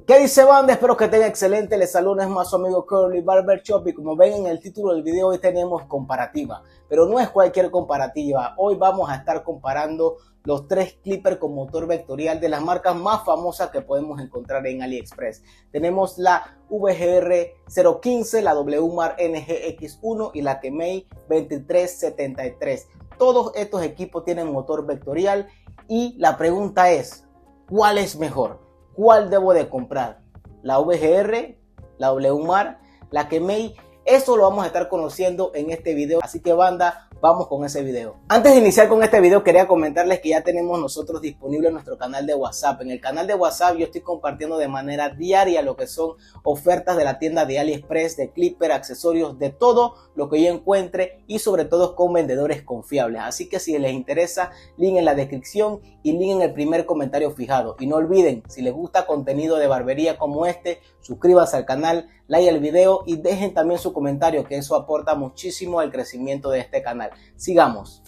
¿Qué dice banda? Espero que tengan excelente. Les saluda más su amigo Curly Barber Shop y como ven en el título del video hoy tenemos comparativa, pero no es cualquier comparativa. Hoy vamos a estar comparando los tres clippers con motor vectorial de las marcas más famosas que podemos encontrar en AliExpress. Tenemos la VGR 015, la WMAR NGX1 y la Kemei 2373. Todos estos equipos tienen motor vectorial y la pregunta es, ¿cuál es mejor? ¿Cuál debo de comprar? ¿La VGR, la WMAR, la Kemei? Eso lo vamos a estar conociendo en este video, así que banda, vamos con ese video. Antes de iniciar con este video quería comentarles que ya tenemos nosotros disponible nuestro canal de WhatsApp. En el canal de WhatsApp yo estoy compartiendo de manera diaria lo que son ofertas de la tienda de AliExpress, de clipper, accesorios, de todo lo que yo encuentre y sobre todo con vendedores confiables. Así que si les interesa, link en la descripción y link en el primer comentario fijado. Y no olviden, si les gusta contenido de barbería como este, suscríbanse al canal, like el video y dejen también su comentario, que eso aporta muchísimo al crecimiento de este canal. Sigamos.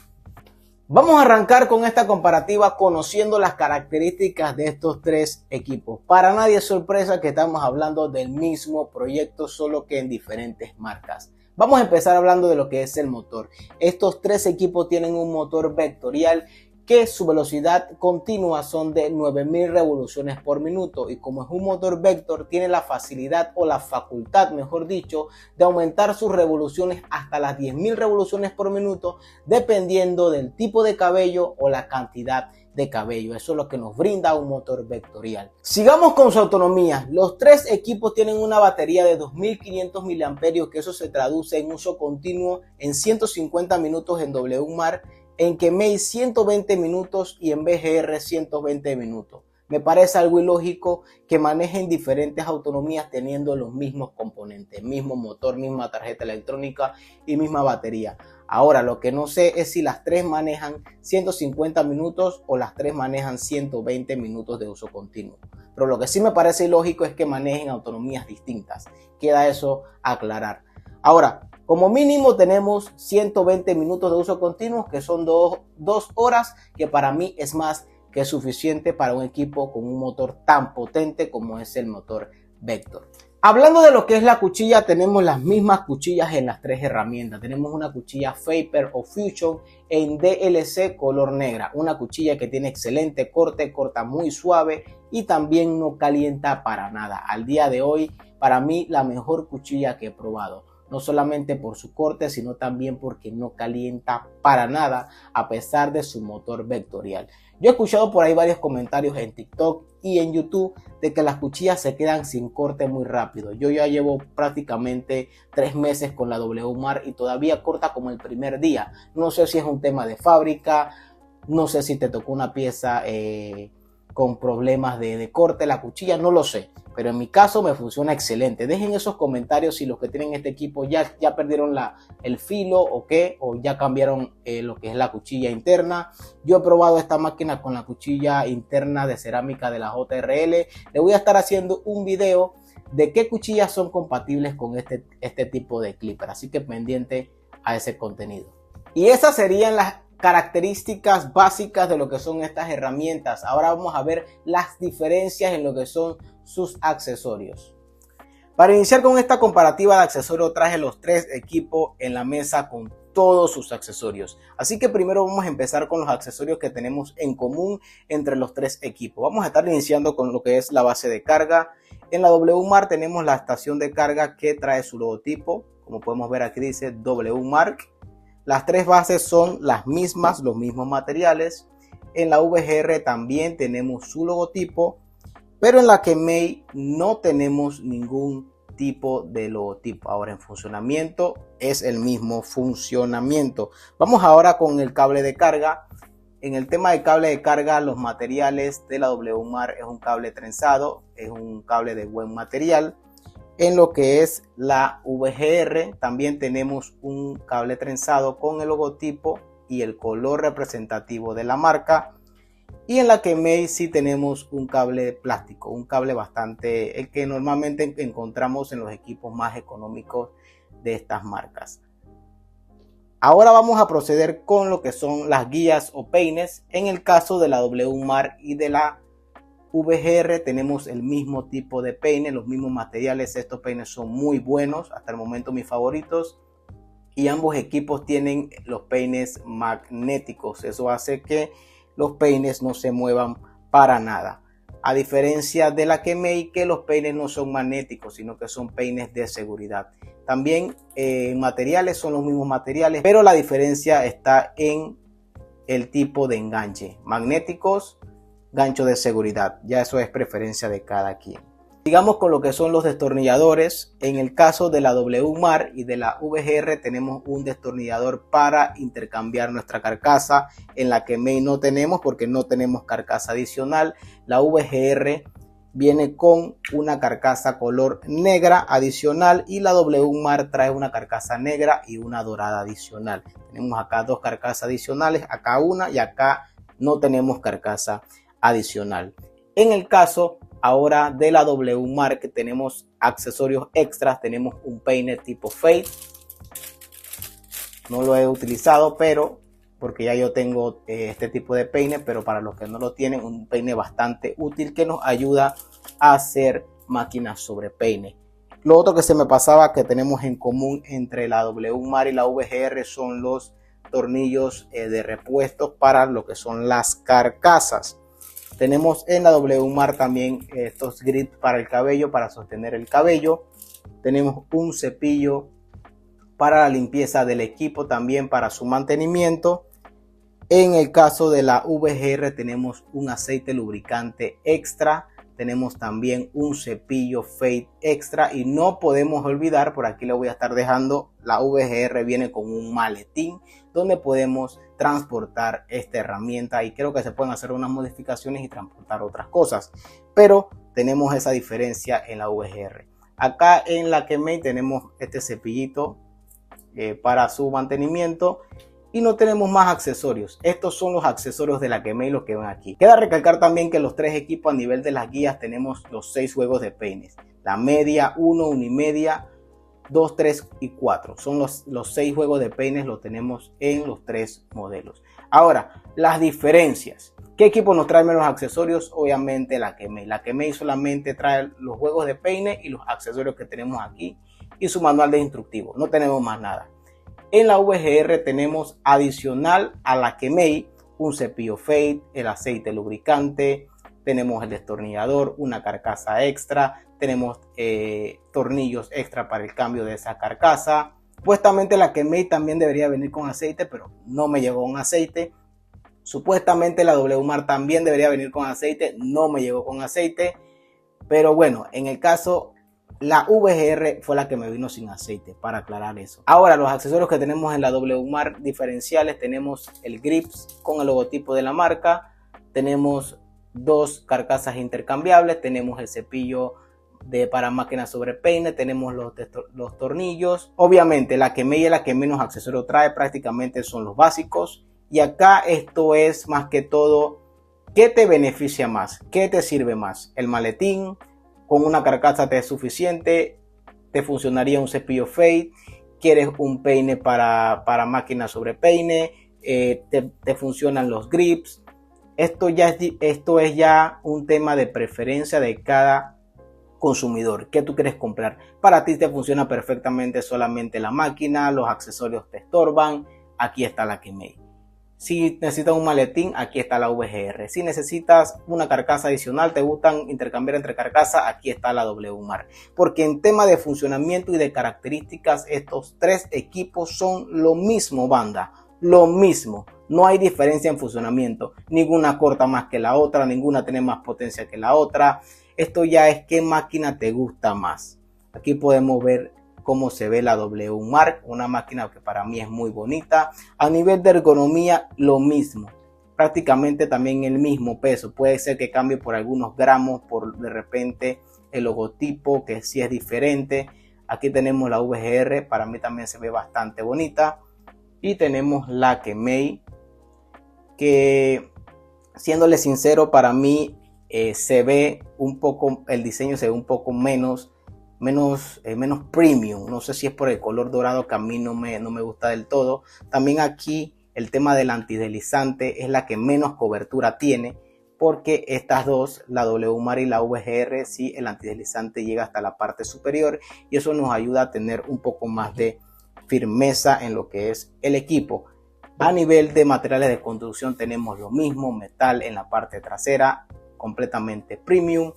Vamos a arrancar con esta comparativa conociendo las características de estos tres equipos. Para nadie es sorpresa que estamos hablando del mismo proyecto, solo que en diferentes marcas. Vamos a empezar hablando de lo que es el motor. Estos tres equipos tienen un motor vectorial que su velocidad continua son de 9000 revoluciones por minuto y como es un motor vector tiene la facilidad o la facultad, mejor dicho, de aumentar sus revoluciones hasta las 10.000 revoluciones por minuto dependiendo del tipo de cabello o la cantidad de cabello. Eso es lo que nos brinda un motor vectorial. Sigamos con su autonomía. Los tres equipos tienen una batería de 2500 mAh, que eso se traduce en uso continuo en 150 minutos en WMAR, en Kemei 120 minutos y en VGR 120 minutos. Me parece algo ilógico que manejen diferentes autonomías teniendo los mismos componentes, mismo motor, misma tarjeta electrónica y misma batería. Ahora, lo que no sé es si las tres manejan 150 minutos o las tres manejan 120 minutos de uso continuo. Pero lo que sí me parece ilógico es que manejen autonomías distintas. Queda eso a aclarar. Ahora, como mínimo tenemos 120 minutos de uso continuo, que son dos horas, que para mí es más que suficiente para un equipo con un motor tan potente como es el motor Vector. Hablando de lo que es la cuchilla, tenemos las mismas cuchillas en las tres herramientas. Tenemos una cuchilla Vapor o Fusion en DLC color negra. Una cuchilla que tiene excelente corte, corta muy suave y también no calienta para nada. Al día de hoy, para mí, la mejor cuchilla que he probado. No solamente por su corte, sino también porque no calienta para nada a pesar de su motor vectorial. Yo he escuchado por ahí varios comentarios en TikTok y en YouTube de que las cuchillas se quedan sin corte muy rápido. Yo ya llevo prácticamente 3 meses con la WMAR y todavía corta como el primer día. No sé si es un tema de fábrica, no sé si te tocó una pieza con problemas de corte la cuchilla, no lo sé. Pero en mi caso me funciona excelente. Dejen esos comentarios si los que tienen este equipo ya perdieron el filo o qué, o ya cambiaron lo que es la cuchilla interna. Yo he probado esta máquina con la cuchilla interna de cerámica de la JRL. Le voy a estar haciendo un video de qué cuchillas son compatibles con este tipo de clipper. Así que pendiente a ese contenido. Y esas serían las características básicas de lo que son estas herramientas. Ahora vamos a ver las diferencias en lo que son sus accesorios. Para iniciar con esta comparativa de accesorios traje los tres equipos en la mesa con todos sus accesorios. Así que primero vamos a empezar con los accesorios que tenemos en común entre los tres equipos. Vamos a estar iniciando con lo que es la base de carga. En la WMAR tenemos la estación de carga que trae su logotipo. Como podemos ver aquí dice WMAR. Las tres bases son las mismas, los mismos materiales. En la VGR también tenemos su logotipo, pero en la Kemei no tenemos ningún tipo de logotipo. Ahora en funcionamiento es el mismo funcionamiento. Vamos ahora con el cable de carga. En el tema de cable de carga, los materiales de la WMAR es un cable trenzado, es un cable de buen material. En lo que es la VGR también tenemos un cable trenzado con el logotipo y el color representativo de la marca. Y en la Kemei sí tenemos un cable plástico, un cable bastante, el que normalmente encontramos en los equipos más económicos de estas marcas. Ahora vamos a proceder con lo que son las guías o peines en el caso de la WMAR y de la VGR tenemos el mismo tipo de peine, los mismos materiales. Estos peines son muy buenos, hasta el momento mis favoritos. Y ambos equipos tienen los peines magnéticos. Eso hace que los peines no se muevan para nada. A diferencia de la Kemei, que los peines no son magnéticos, sino que son peines de seguridad. También materiales son los mismos materiales, pero la diferencia está en el tipo de enganche. Magnéticos, gancho de seguridad. Ya eso es preferencia de cada quien. Sigamos con lo que son los destornilladores. En el caso de la WMAR y de la VGR tenemos un destornillador para intercambiar nuestra carcasa. En la Kemei no tenemos porque no tenemos carcasa adicional. La VGR viene con una carcasa color negra adicional y la WMAR trae una carcasa negra y una dorada adicional. Tenemos acá dos carcasas adicionales, acá una y acá no tenemos carcasa adicional. En el caso ahora de la WMAR, que tenemos accesorios extras, tenemos un peine tipo Fade. No lo he utilizado, pero porque ya yo tengo este tipo de peine, pero para los que no lo tienen, un peine bastante útil que nos ayuda a hacer máquinas sobre peine. Lo otro que se me pasaba que tenemos en común entre la WMAR y la VGR son los tornillos de repuestos para lo que son las carcasas. Tenemos en la WMAR también estos grips para el cabello, para sostener el cabello. Tenemos un cepillo para la limpieza del equipo, también para su mantenimiento. En el caso de la VGR tenemos un aceite lubricante extra. Tenemos también un cepillo Fade extra y no podemos olvidar, por aquí le voy a estar dejando, la VGR viene con un maletín donde podemos transportar esta herramienta y creo que se pueden hacer unas modificaciones y transportar otras cosas, pero tenemos esa diferencia en la VGR. Acá en la Kemei tenemos este cepillito para su mantenimiento. Y no tenemos más accesorios. Estos son los accesorios de la Kemei, los que ven aquí. Queda recalcar también que los tres equipos a nivel de las guías tenemos los 6 juegos de peines. La media, 1, 1 y media, 2, 3 y 4. Son los 6 juegos de peines, los tenemos en los 3 modelos. Ahora, las diferencias. ¿Qué equipo nos trae menos accesorios? Obviamente la Kemei. La Kemei solamente trae los juegos de peine y los accesorios que tenemos aquí y su manual de instructivo. No tenemos más nada. En la VGR tenemos adicional a la Kemei un cepillo Fade, el aceite lubricante, tenemos el destornillador, una carcasa extra, tenemos tornillos extra para el cambio de esa carcasa. Supuestamente la Kemei también debería venir con aceite, pero no me llegó con aceite. Supuestamente la WMAR también debería venir con aceite, no me llegó con aceite. Pero bueno, en el caso, la VGR fue la que me vino sin aceite, para aclarar eso. Ahora, los accesorios que tenemos en la WMAR diferenciales, tenemos el grips con el logotipo de la marca, tenemos dos carcasas intercambiables, tenemos el cepillo para máquinas sobre peine, tenemos los tornillos. Obviamente la Kemei es la que menos accesorios trae, prácticamente son los básicos. Y acá esto es más que todo, ¿qué te beneficia más? ¿Qué te sirve más? El maletín. Con una carcasa te es suficiente, te funcionaría un cepillo Fade, quieres un peine para máquinas sobre peine, te funcionan los grips. Esto es ya un tema de preferencia de cada consumidor. ¿Qué tú quieres comprar? Para ti te funciona perfectamente solamente la máquina, los accesorios te estorban, aquí está la Kemei. Si necesitas un maletín, aquí está la VGR. Si necesitas una carcasa adicional, te gustan intercambiar entre carcasas, aquí está la WMAR. Porque en tema de funcionamiento y de características, estos tres equipos son lo mismo, banda. Lo mismo. No hay diferencia en funcionamiento. Ninguna corta más que la otra, ninguna tiene más potencia que la otra. Esto ya es qué máquina te gusta más. Aquí podemos ver cómo se ve la WMAR, una máquina que para mí es muy bonita. A nivel de ergonomía, lo mismo, prácticamente también el mismo peso. Puede ser que cambie por algunos gramos, por de repente el logotipo, que sí es diferente. Aquí tenemos la VGR, para mí también se ve bastante bonita. Y tenemos la Kemei, que siéndole sincero, para mí se ve un poco, el diseño se ve un poco menos premium. No sé si es por el color dorado que a mí no me gusta del todo. También aquí el tema del antideslizante es la que menos cobertura tiene, porque estas dos, la WMAR y la VGR, sí, el antideslizante llega hasta la parte superior y eso nos ayuda a tener un poco más de firmeza en lo que es el equipo. A nivel de materiales de construcción tenemos lo mismo, metal en la parte trasera, completamente premium,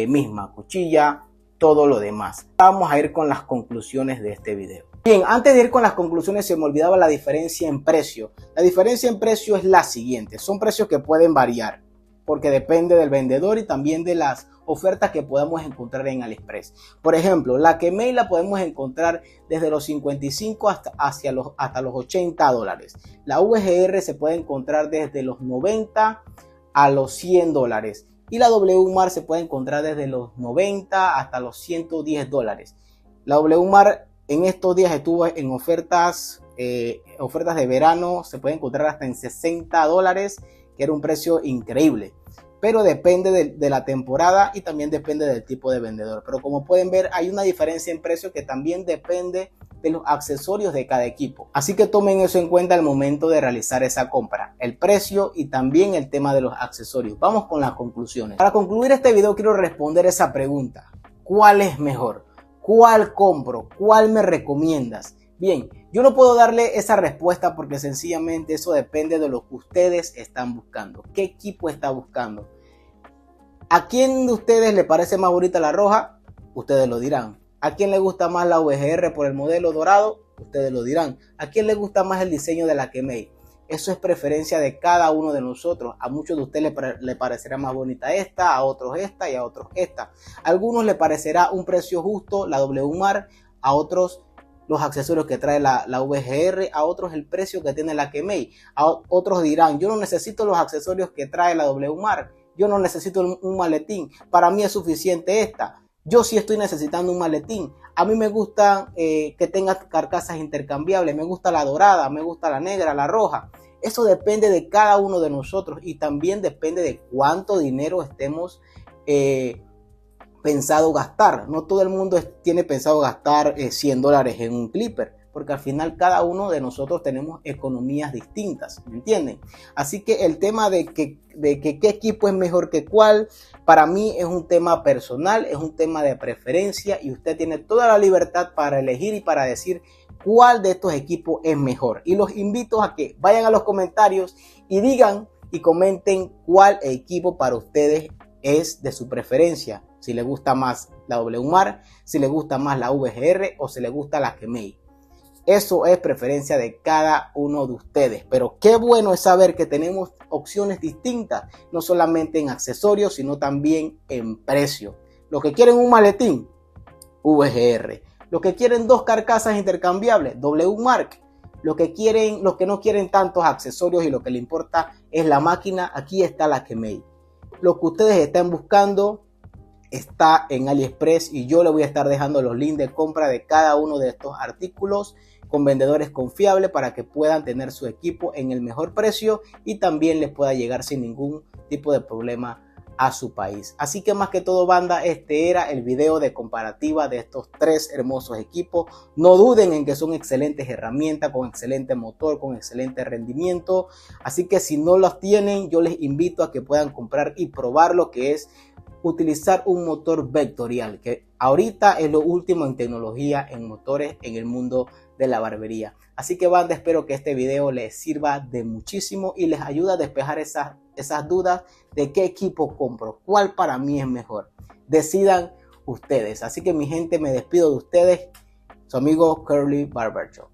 misma cuchilla, todo lo demás. Vamos a ir con las conclusiones de este video. Bien, antes de ir con las conclusiones se me olvidaba la diferencia en precio. La diferencia en precio es la siguiente, son precios que pueden variar porque depende del vendedor y también de las ofertas que podamos encontrar en AliExpress. Por ejemplo, la Kemei la podemos encontrar desde los 55 hasta los $80. La VGR se puede encontrar desde los 90 a los $100. Y la WMAR se puede encontrar desde los 90 hasta los $110. La WMAR en estos días estuvo en ofertas de verano, se puede encontrar hasta en $60, que era un precio increíble. Pero depende de la temporada y también depende del tipo de vendedor. Pero como pueden ver, hay una diferencia en precio que también depende de los accesorios de cada equipo. Así que tomen eso en cuenta al momento de realizar esa compra, el precio y también el tema de los accesorios. Vamos con las conclusiones. Para concluir este video quiero responder esa pregunta: ¿cuál es mejor? ¿Cuál compro? ¿Cuál me recomiendas? Bien, yo no puedo darle esa respuesta porque sencillamente eso depende de lo que ustedes están buscando. ¿Qué equipo está buscando? ¿A quién de ustedes le parece más bonita la roja? Ustedes lo dirán. ¿A quién le gusta más la VGR por el modelo dorado? Ustedes lo dirán. ¿A quién le gusta más el diseño de la Kemei? Eso es preferencia de cada uno de nosotros. A muchos de ustedes le parecerá más bonita esta, a otros esta y a otros esta. A algunos le parecerá un precio justo la WMAR, a otros los accesorios que trae la VGR, a otros el precio que tiene la Kemei. A otros dirán, yo no necesito los accesorios que trae la WMAR, yo no necesito un maletín, para mí es suficiente esta. Yo sí estoy necesitando un maletín. A mí me gusta que tenga carcasas intercambiables, me gusta la dorada, me gusta la negra, la roja. Eso depende de cada uno de nosotros y también depende de cuánto dinero estemos pensado gastar. No todo el mundo tiene pensado gastar $100 en un clipper, porque al final cada uno de nosotros tenemos economías distintas, ¿me entienden? Así que el tema de qué equipo es mejor que cuál, para mí es un tema personal, es un tema de preferencia y usted tiene toda la libertad para elegir y para decir cuál de estos equipos es mejor. Y los invito a que vayan a los comentarios y digan y comenten cuál equipo para ustedes es de su preferencia. Si les gusta más la WMAR, si les gusta más la VGR o si les gusta la Kemei. Eso es preferencia de cada uno de ustedes. Pero qué bueno es saber que tenemos opciones distintas, no solamente en accesorios, sino también en precio. Los que quieren un maletín, VGR. Los que quieren dos carcasas intercambiables, WMAR. Los que no quieren tantos accesorios y lo que les importa es la máquina, aquí está la Kemei. Lo que ustedes están buscando está en AliExpress y yo les voy a estar dejando los links de compra de cada uno de estos artículos con vendedores confiables para que puedan tener su equipo en el mejor precio y también les pueda llegar sin ningún tipo de problema a su país. Así que más que todo, banda, este era el video de comparativa de estos tres hermosos equipos. No duden en que son excelentes herramientas, con excelente motor, con excelente rendimiento. Así que si no los tienen, yo les invito a que puedan comprar y probar lo que es utilizar un motor vectorial, que ahorita es lo último en tecnología en motores en el mundo de la barbería. Así que, banda, espero que este video les sirva de muchísimo y les ayude a despejar esas dudas de qué equipo compro, cuál para mí es mejor. Decidan ustedes. Así que, mi gente, me despido de ustedes, su amigo Curly Barber Shop.